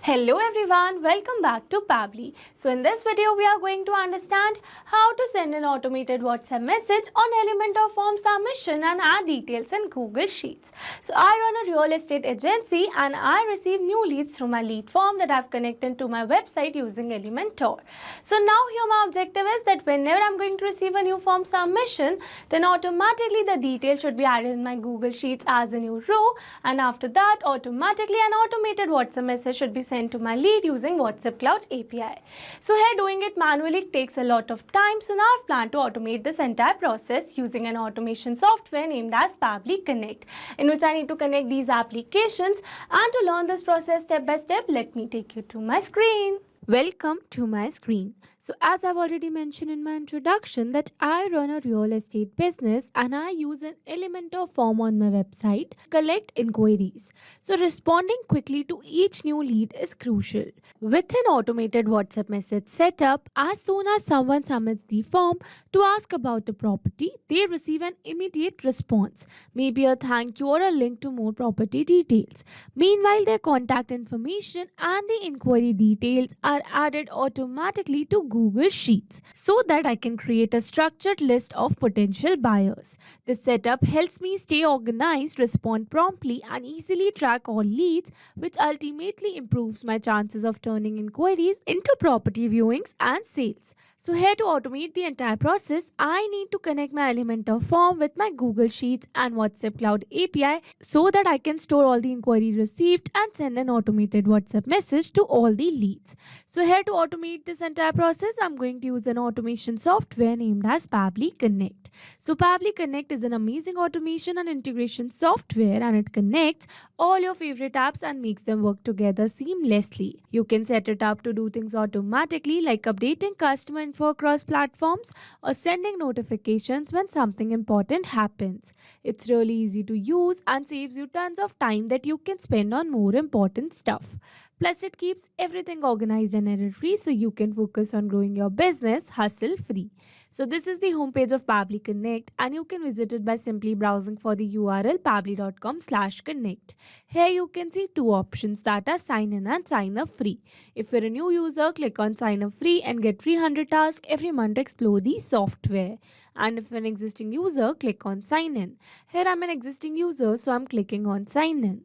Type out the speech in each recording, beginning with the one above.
Hello everyone, welcome back to Pabbly. So in this video we are going to understand how to send an automated WhatsApp message on Elementor form submission and add details in Google Sheets. So I run a real estate agency and I receive new leads through my lead form that I've connected to my website using Elementor. So now here my objective is that whenever I'm going to receive a new form submission, then automatically the details should be added in my Google Sheets as a new row, and after that automatically an automated WhatsApp message should be sent to my lead using WhatsApp Cloud API. So here doing it manually takes a lot of time, so now I've planned to automate this entire process using an automation software named as Pabbly Connect, in which I need to connect these applications. And to learn this process step by step, let me take you to my screen. Welcome to my screen. So as I've already mentioned in my introduction that I run a real estate business and I use an Elementor form on my website to collect inquiries. So responding quickly to each new lead is crucial. With an automated WhatsApp message setup, as soon as someone submits the form to ask about the property, they receive an immediate response, maybe a thank you or a link to more property details. Meanwhile, their contact information and the inquiry details are added automatically to Google Sheets so that I can create a structured list of potential buyers. This setup helps me stay organized, respond promptly, and easily track all leads, which ultimately improves my chances of turning inquiries into property viewings and sales. So here to automate the entire process, I need to connect my Elementor form with my Google Sheets and WhatsApp Cloud API so that I can store all the inquiries received and send an automated WhatsApp message to all the leads. So here to automate this entire process, I'm going to use an automation software named as Pabbly Connect. So Pabbly Connect is an amazing automation and integration software, and it connects all your favorite apps and makes them work together seamlessly. You can set it up to do things automatically like updating customer info across platforms or sending notifications when something important happens. It's really easy to use and saves you tons of time that you can spend on more important stuff. Plus, it keeps everything organized and error-free so you can focus on growing your business hassle-free. So this is the homepage of Pabbly Connect, and you can visit it by simply browsing for the URL pabbly.com/connect. Here you can see two options, that are sign in and sign up free. If you're a new user, click on sign up free and get 300 tasks every month to explore the software. And if you're an existing user, click on sign in. Here I'm an existing user, so I'm clicking on sign in.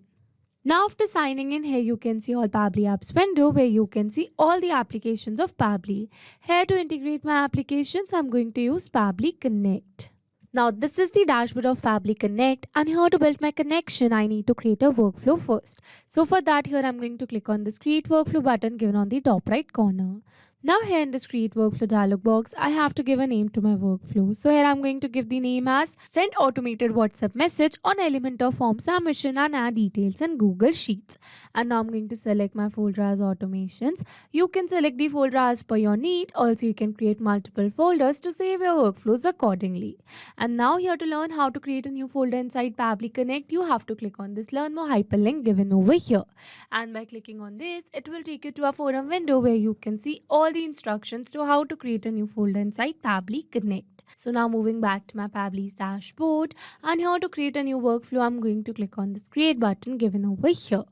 Now after signing in, here you can see all Pabbly apps window where you can see all the applications of Pabbly. Here to integrate my applications, I'm going to use Pabbly Connect. Now this is the dashboard of Pabbly Connect, and here to build my connection, I need to create a workflow first. So for that, here I'm going to click on this create workflow button given on the top right corner. Now here in this create workflow dialog box, I have to give a name to my workflow. So here I'm going to give the name as send automated WhatsApp message on Elementor form submission and add details in Google Sheets. And now I'm going to select my folder as automations. You can select the folder as per your need. Also you can create multiple folders to save your workflows accordingly. And now here to learn how to create a new folder inside Pabbly Connect, you have to click on this learn more hyperlink given over here. And by clicking on this, it will take you to a forum window where you can see all the instructions to how to create a new folder inside Pabbly Connect. So now moving back to my Pabbly's dashboard, and here to create a new workflow, I'm going to click on this create button given over here.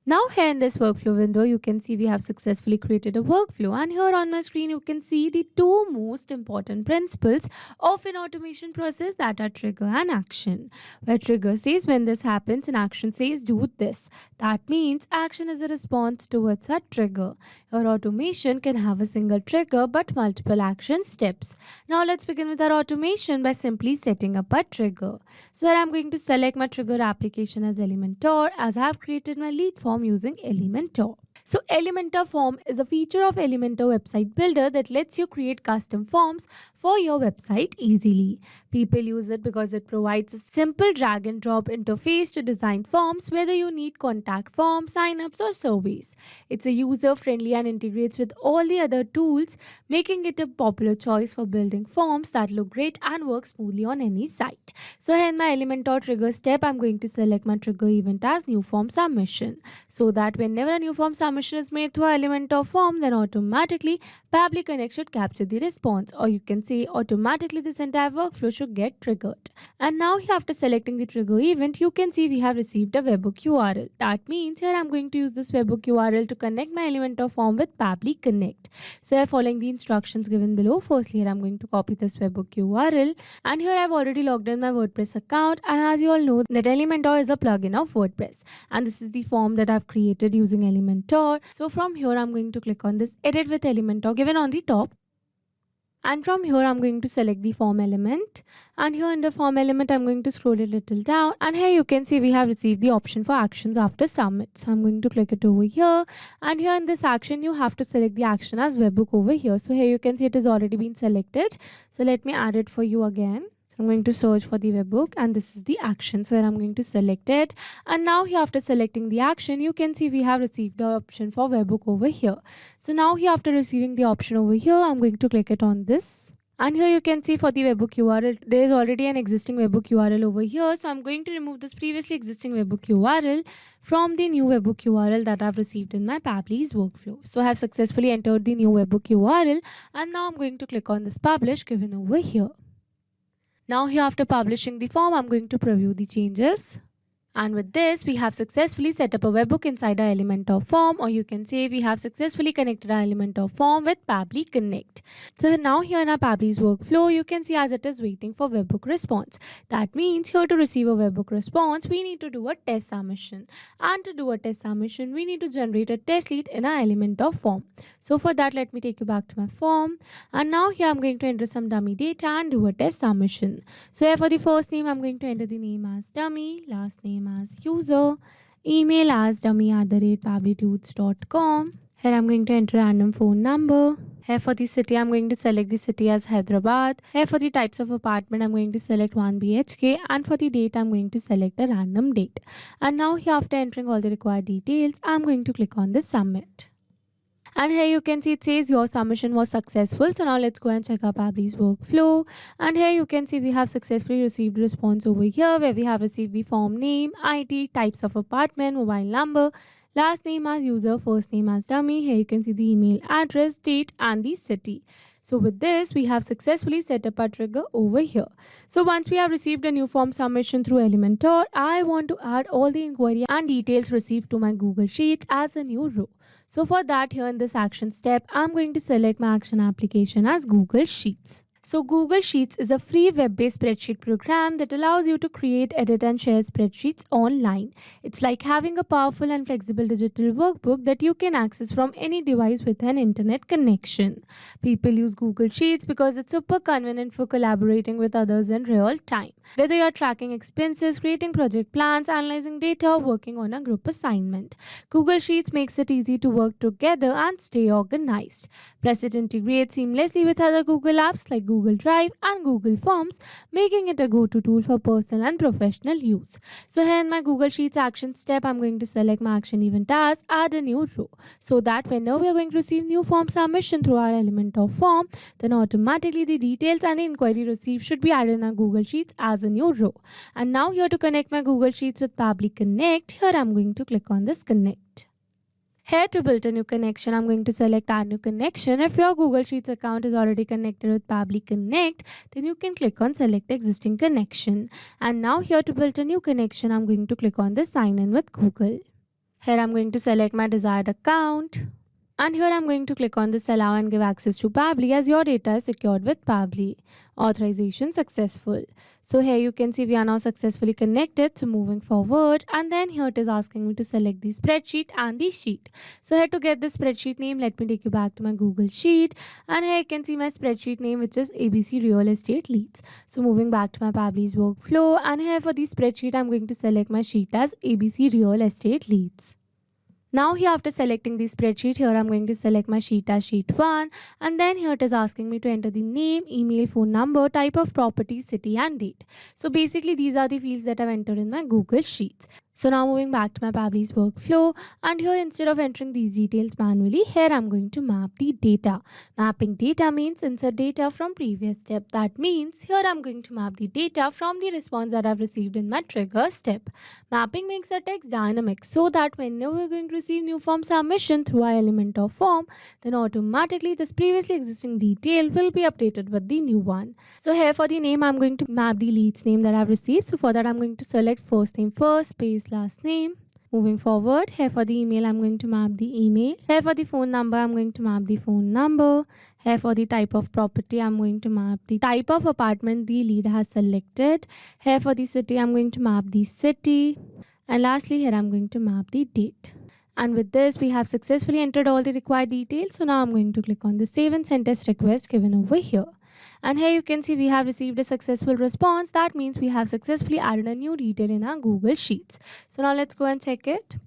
Now here in this workflow window, you can see we have successfully created a workflow, and here on my screen you can see the two most important principles of an automation process, that are trigger and action. Where trigger says when this happens and action says do this. That means action is a response towards a trigger. Your automation can have a single trigger but multiple action steps. Now let's begin with our automation by simply setting up a trigger. So here I'm going to select my trigger application as Elementor, as I have created my lead form using Elementor. So Elementor form is a feature of Elementor website builder that lets you create custom forms for your website easily. People use it because it provides a simple drag and drop interface to design forms, whether you need contact forms, signups or surveys. It's a user friendly and integrates with all the other tools, making it a popular choice for building forms that look great and work smoothly on any site. So here in my Elementor trigger step, I'm going to select my trigger event as new form submission, so that whenever a new form submission is made to an Elementor form, then automatically Pabbly Connect should capture the response, or you can say automatically this entire workflow should get triggered. And now here after selecting the trigger event, you can see we have received a webhook URL. That means here I'm going to use this webhook URL to connect my Elementor form with Pabbly Connect. So here following the instructions given below, firstly here I'm going to copy this webhook URL, and here I've already logged in my WordPress account, and as you all know that Elementor is a plugin of WordPress, and this is the form that I've created using Elementor. So from here I'm going to click on this edit with Elementor given on the top. And from here I'm going to select the form element, and here under form element I'm going to scroll a little down, and here you can see we have received the option for actions after submit. So I'm going to click it over here, and here in this action you have to select the action as webhook over here. So here you can see it has already been selected. So let me add it for you again. I'm going to search for the webhook, and this is the action. So here I'm going to select it, and now here after selecting the action you can see we have received the option for webhook over here. So now here after receiving the option over here I'm going to click it on this, and here you can see for the webhook URL there is already an existing webhook URL over here. So I'm going to remove this previously existing webhook URL from the new webhook URL that I've received in my Pabbly's workflow. So I have successfully entered the new webhook URL, and now I'm going to click on this publish given over here. Now here after publishing the form, I'm going to preview the changes. And with this, we have successfully set up a webhook inside our Elementor form, or you can say we have successfully connected our Elementor form with Pabbly Connect. So now here in our Pabbly's workflow, you can see as it is waiting for webhook response. That means here to receive a webhook response, we need to do a test submission. And to do a test submission, we need to generate a test lead in our Elementor form. So for that, let me take you back to my form. And now here I'm going to enter some dummy data and do a test submission. So here for the first name, I'm going to enter the name as dummy, last name as user, email as dummy@pabblytudes.com. Here I'm going to enter random phone number. Here for the city, I'm going to select the city as Hyderabad. Here for the types of apartment, I'm going to select 1 BHK, and for the date, I'm going to select a random date. And now here after entering all the required details, I'm going to click on the submit. And here you can see it says your submission was successful. So now let's go and check our Pabbly's workflow. And here you can see we have successfully received a response over here where we have received the form name, ID, types of apartment, mobile number, last name as user, first name as dummy. Here you can see the email address, date, and the city. So with this, we have successfully set up our trigger over here. So once we have received a new form submission through Elementor, I want to add all the inquiry and details received to my Google Sheets as a new row. So for that, here in this action step, I'm going to select my action application as Google Sheets. So Google Sheets is a free web-based spreadsheet program that allows you to create, edit, and share spreadsheets online. It's like having a powerful and flexible digital workbook that you can access from any device with an internet connection. People use Google Sheets because it's super convenient for collaborating with others in real time. Whether you're tracking expenses, creating project plans, analyzing data, or working on a group assignment, Google Sheets makes it easy to work together and stay organized. Plus, it integrates seamlessly with other Google apps like Google Drive and Google Forms, making it a go-to tool for personal and professional use. So here in my Google Sheets action step, I'm going to select my action event as add a new row, so that whenever we are going to receive new form submission through our Elementor form, then automatically the details and the inquiry received should be added in our Google Sheets as a new row. And now here to connect my Google Sheets with Pabbly Connect, here I'm going to click on this connect. Here to build a new connection, I'm going to select add new connection. If your Google Sheets account is already connected with Pabbly Connect, then you can click on select existing connection. And now here to build a new connection, I'm going to click on the sign in with Google. Here I'm going to select my desired account. And here I'm going to click on this allow and give access to Pabbly as your data is secured with Pabbly. Authorization successful. So here you can see we are now successfully connected. So moving forward, and then here it is asking me to select the spreadsheet and the sheet. So here to get the spreadsheet name, let me take you back to my Google Sheet. And here you can see my spreadsheet name, which is ABC Real Estate Leads. So moving back to my Pabbly's workflow, and here for the spreadsheet, I'm going to select my sheet as ABC Real Estate Leads. Now here after selecting the spreadsheet, here I'm going to select my sheet as sheet 1, and then here it is asking me to enter the name, email, phone number, type of property, city, and date. So basically these are the fields that I've entered in my Google Sheets. So now moving back to my Pabbly's workflow, and here instead of entering these details manually, here I'm going to map the data. Mapping data means insert data from previous step. That means here I'm going to map the data from the response that I've received in my trigger step. Mapping makes our text dynamic so that whenever we're going to receive new form submission through our Elementor form, then automatically this previously existing detail will be updated with the new one. So here for the name, I'm going to map the lead's name that I've received. So for that, I'm going to select first name first, space last name. Moving forward, here for the email, I'm going to map the email. Here for the phone number, I'm going to map the phone number. Here for the type of property, I'm going to map the type of apartment the lead has selected. Here for the city, I'm going to map the city. And lastly, here I'm going to map the date. And with this, we have successfully entered all the required details. So now I'm going to click on the save and send test request given over here. And here you can see we have received a successful response. That means we have successfully added a new detail in our Google Sheets. So now let's go and check it.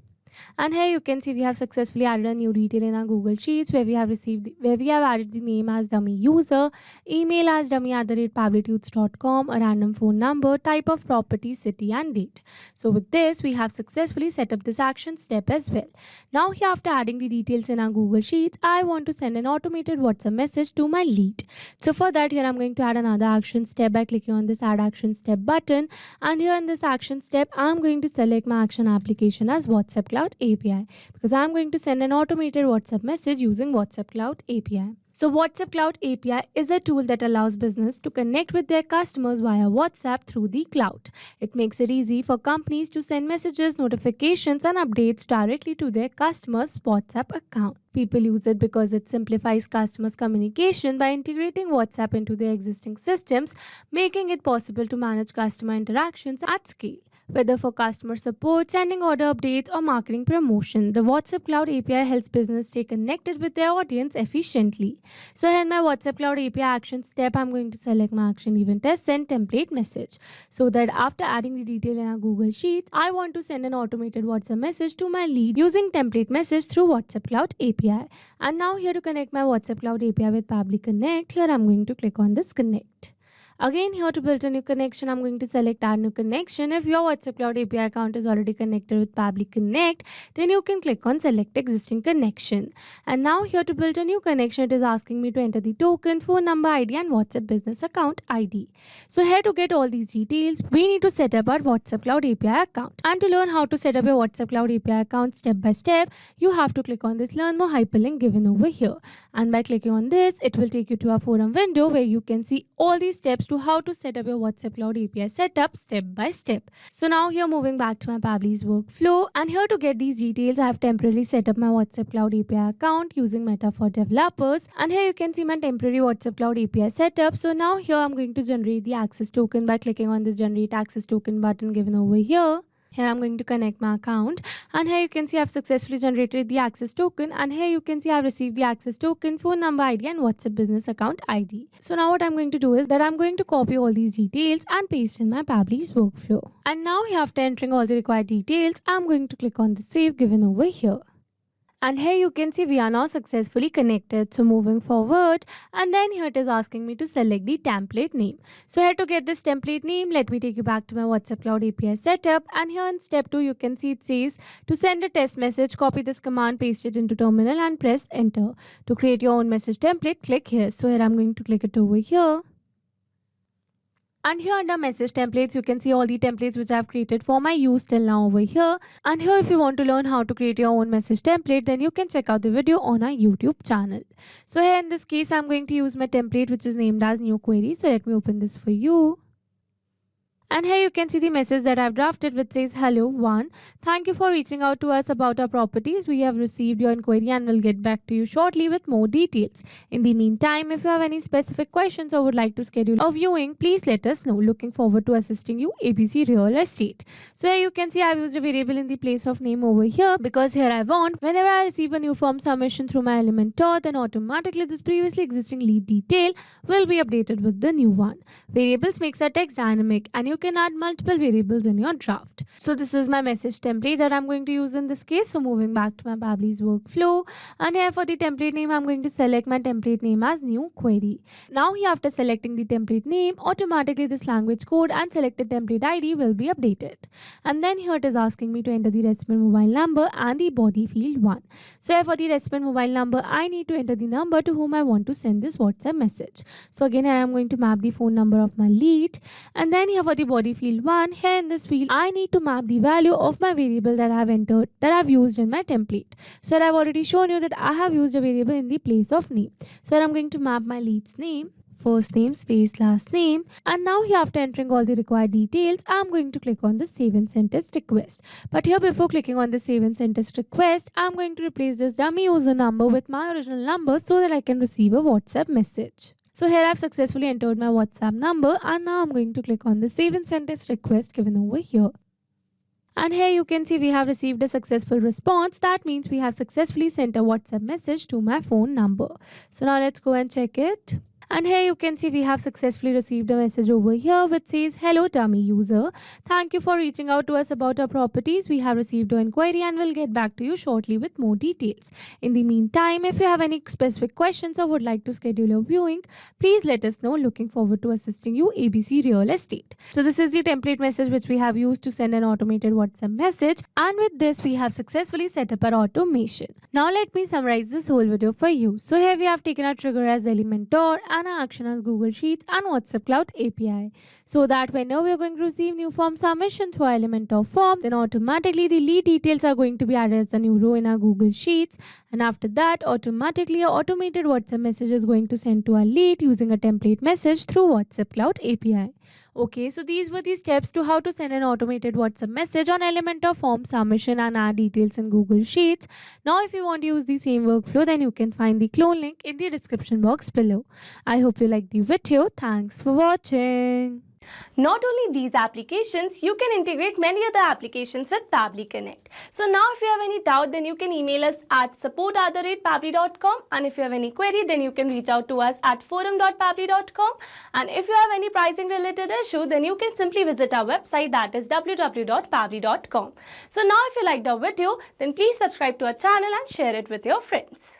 And here you can see we have successfully added a new detail in our Google Sheets where we have added the name as dummy user, email as dummy@pabblytunes.com, a random phone number, type of property, city and date. So with this, we have successfully set up this action step as well. Now here, after adding the details in our Google Sheets, I want to send an automated WhatsApp message to my lead. So for that, here I'm going to add another action step by clicking on this add action step button. And here in this action step, I'm going to select my action application as WhatsApp Cloud API because I'm going to send an automated WhatsApp message using WhatsApp Cloud API. So WhatsApp Cloud API is a tool that allows business to connect with their customers via WhatsApp through the cloud. It makes it easy for companies to send messages, notifications and updates directly to their customers' WhatsApp account. People use it because it simplifies customers' communication by integrating WhatsApp into their existing systems, making it possible to manage customer interactions at scale. Whether for customer support, sending order updates or marketing promotion, the WhatsApp Cloud API helps business stay connected with their audience efficiently. So here in my WhatsApp Cloud API action step, I'm going to select my action event as send template message. So that after adding the detail in our Google Sheets, I want to send an automated WhatsApp message to my lead using template message through WhatsApp Cloud API. And now here to connect my WhatsApp Cloud API with Pabbly Connect, here I'm going to click on this connect. Again, here to build a new connection, I'm going to select add new connection. If your WhatsApp Cloud API account is already connected with Pabbly Connect, then you can click on select existing connection. And now here to build a new connection, it is asking me to enter the token, phone number, ID and WhatsApp business account ID. So here to get all these details, we need to set up our WhatsApp Cloud API account. And to learn how to set up your WhatsApp Cloud API account step by step, you have to click on this learn more hyperlink given over here. And by clicking on this, it will take you to a forum window where you can see all these steps to how to set up your WhatsApp Cloud API setup step by step. So now here moving back to my Pabbly's workflow, and here to get these details, I have temporarily set up my WhatsApp Cloud API account using Meta for developers. And here you can see my temporary WhatsApp Cloud API setup. So now here I'm going to generate the access token by clicking on this generate access token button given over here. Here I'm going to connect my account, and here you can see I've successfully generated the access token, and here you can see I've received the access token, phone number ID and WhatsApp business account ID. So now what I'm going to do is that I'm going to copy all these details and paste in my Pabbly's workflow. And now here, after entering all the required details, I'm going to click on the save given over here. And here you can see we are now successfully connected. So moving forward, and then here it is asking me to select the template name. So here to get this template name, let me take you back to my WhatsApp Cloud API setup. And here in step 2, you can see it says to send a test message, copy this command, paste it into terminal and press enter. To create your own message template, click here. So here I'm going to click it over here. And here under message templates, you can see all the templates which I have created for my use till now over here. And here if you want to learn how to create your own message template, then you can check out the video on our YouTube channel. So here in this case, I'm going to use my template which is named as new query. So let me open this for you. And here you can see the message that I've drafted which says, hello one, thank you for reaching out to us about our properties. We have received your inquiry and will get back to you shortly with more details. In the meantime, if you have any specific questions or would like to schedule a viewing, please let us know. Looking forward to assisting you, ABC Real Estate. So here you can see I've used a variable in the place of name over here because here I want whenever I receive a new form submission through my Elementor, then automatically this previously existing lead detail will be updated with the new one. Variables makes our text dynamic, and you can add multiple variables in your draft. So this is my message template that I'm going to use in this case. So moving back to my Pabbly's workflow, and here for the template name, I'm going to select my template name as new query. Now here after selecting the template name, automatically this language code and selected template ID will be updated. And then here it is asking me to enter the recipient mobile number and the body field 1. So here for the recipient mobile number, I need to enter the number to whom I want to send this WhatsApp message. So again here I'm going to map the phone number of my lead, and then here for the the body field 1. Here in this field, I need to map the value of my variable that I have entered, that I have used in my template. So I have already shown you that I have used a variable in the place of name. So I'm going to map my lead's name, first name space last name, and now here after entering all the required details, I'm going to click on the save and send test request. But here before clicking on the save and send test request, I'm going to replace this dummy user number with my original number so that I can receive a WhatsApp message. So here I've successfully entered my WhatsApp number, and now I'm going to click on the save and send test request given over here. And here you can see we have received a successful response. That means we have successfully sent a WhatsApp message to my phone number. So now let's go and check it. And here you can see we have successfully received a message over here which says, "Hello dummy user. Thank you for reaching out to us about our properties. We have received your inquiry and we'll get back to you shortly with more details. In the meantime, if you have any specific questions or would like to schedule a viewing, please let us know. Looking forward to assisting you, ABC Real Estate." So this is the template message which we have used to send an automated WhatsApp message, and with this we have successfully set up our automation. Now let me summarize this whole video for you. So here we have taken our trigger as Elementor and our action as Google Sheets and WhatsApp Cloud API, so that whenever we are going to receive new form submission through our Elementor form, then automatically the lead details are going to be added as a new row in our Google Sheets, and after that automatically our automated WhatsApp message is going to send to our lead using a template message through WhatsApp Cloud API. Okay, so these were the steps to how to send an automated WhatsApp message on Elementor form submission and add details in Google Sheets. Now if you want to use the same workflow, then you can find the clone link in the description box below. I hope you liked the video. Thanks for watching. Not only these applications, you can integrate many other applications with Pabbly Connect. So now if you have any doubt, then you can email us at support@pabbly.com, and if you have any query, then you can reach out to us at forum.pabbly.com, and if you have any pricing related issue, then you can simply visit our website, that is www.pabbly.com. So now if you liked our video, then please subscribe to our channel and share it with your friends.